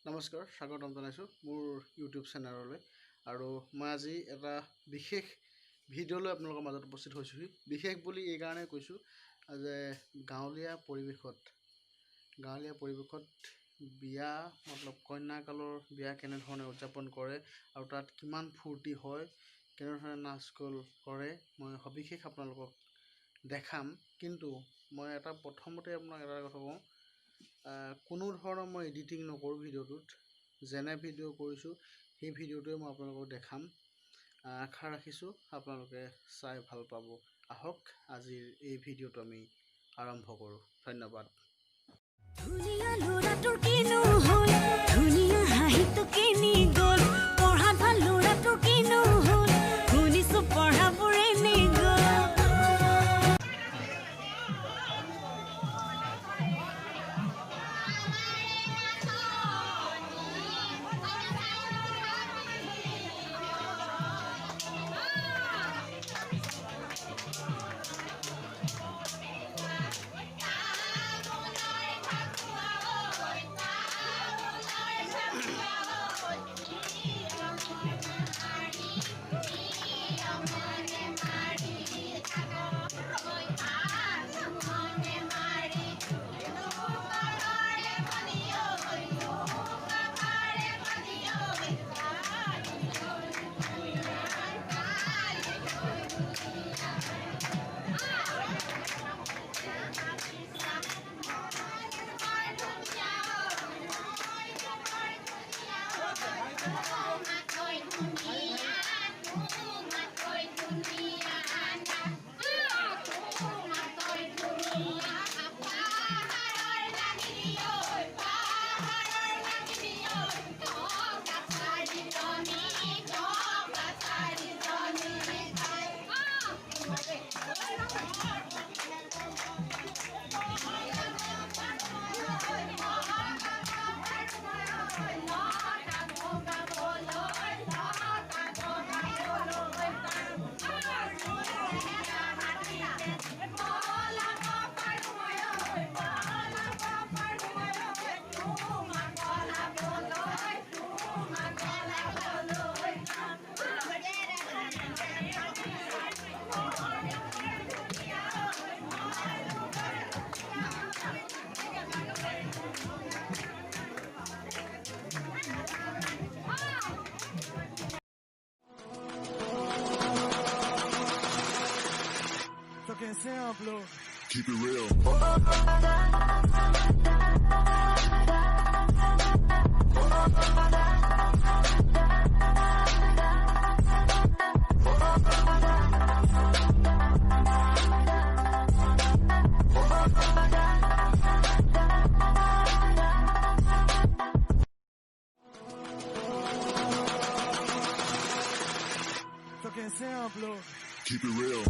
নমস্কাৰ স্বাগতম জনাইছোঁ মোৰ ইউটিউব চেনেললৈ আৰু মই আজি এটা বিশেষ ভিডিঅ'লৈ আপোনালোকৰ মাজত উপস্থিত হৈছোঁহি। বিশেষ বুলি এই কাৰণে কৈছোঁ যে গাঁৱলীয়া পৰিৱেশত বিয়া কন্যাকালৰ বিয়া কেনেধৰণে উদযাপন কৰে আৰু তাত কিমান ফূৰ্তি হয়, কেনেধৰণে নাচ গ'ল কৰে, মই সবিশেষ আপোনালোকক দেখাম। কিন্তু মই প্ৰথমতে আপোনাক এটা কথা কওঁ, কোনো ধৰণৰ মই এডিটিং নকৰোঁ ভিডিঅ'টোত। যেনে ভিডিঅ' কৰিছোঁ সেই ভিডিঅ'টোৱে মই আপোনালোকক দেখাম। আশা ৰাখিছোঁ আপোনালোকে চাই ভাল পাব। আহক আজিৰ এই ভিডিঅ'টো আমি আৰম্ভ কৰোঁ। ধন্যবাদ। ধুনীয়া ল'ৰাটোৰ কিনো হ'ল, ধুনীয়া হাঁহিটো কিনি গ'ল, পঢ়াত ভাল ল'ৰাটোৰ কিনো হ'ল, শুনিছোঁ পঢ়াবোৰে নি গ'ল। Keep it real. Keep it real.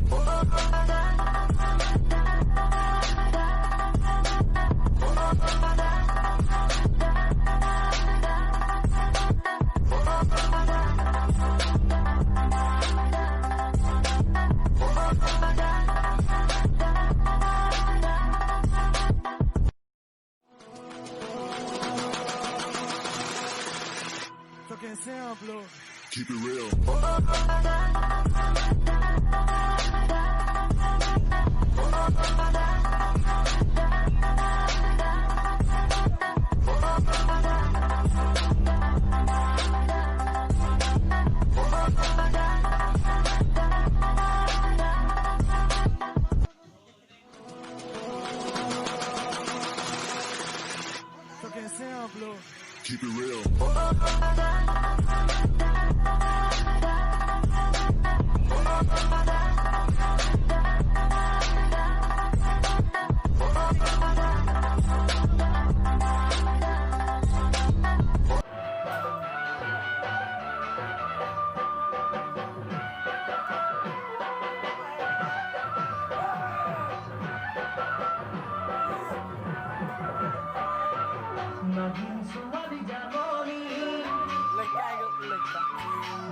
Keep it real. Keep it real.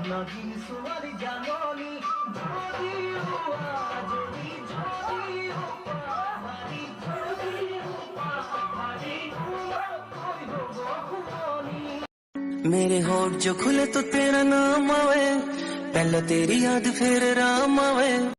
Naging suwari janoni, jodi hua, hari hua, hari hua, hari hua, मेरे होठ जो खुले तो तेरा नाम आवे, पहले तेरी याद फिर राम आवे।